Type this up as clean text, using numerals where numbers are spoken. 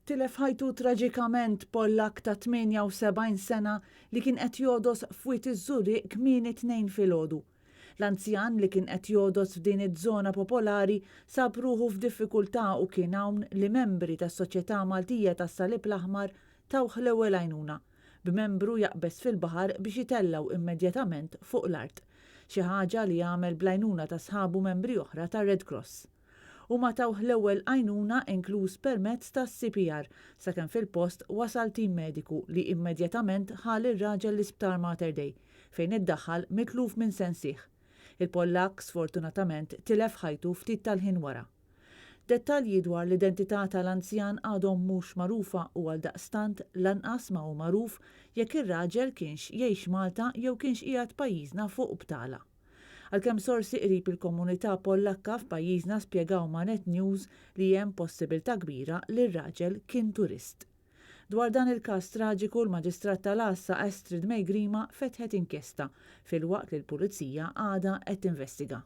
Tilef ħajtu traġikament Pollakk ta' 78 sena li kien qed jgħodos f'Wied iż-Żurrieq kmieni 2 filgħodu. L-anzjan li kien qed jgħodos f'din iż-żona popolari sab ruħu f'diffikultà u kien hawn li membri tas-Soċjetà Maltija tas-Salib l-Aħmar tawh l-ewwel għajnuna b'membru jaqbes fil-baħar biex jitellaw immedjatament fuq l-art, xi ħaġa li jagħmel bl-għajnuna ta' sħabu membri oħra tar-Red Cross. U ma tawh l-ewwel għajnuna inkluż permezz tas-CPR sakemm fil-post wasal tim mediku li immedjatament ħal ir-raġel l-isptar Mater Dei fejn iddaħħal mitluf minn sensieħ. Il-Pollakk sfortunatament tilef ħajtu ftit tal-ħin wara. Dettalji dwar l-identità tal-anzjan għadhom mhux magħrufa u għaldaqstant lanqas ma hu magħruf jekk ir-raġel kienx jgħix Malta jew kienx qiegħed pajjiżna fuq btala. Għalkemm sorsi qrib il-komunità Pollakka f'pajjiżna spjegaw ma' Net News li hemm possibilità kbira li r-raġel kien turist. Dwar dan il-każ traġiku l-Maġistrat tal-Għassa Astrid Mejgrima fetħet inkjesta filwaqt li l-Pulizija għadha qed tinvestiga.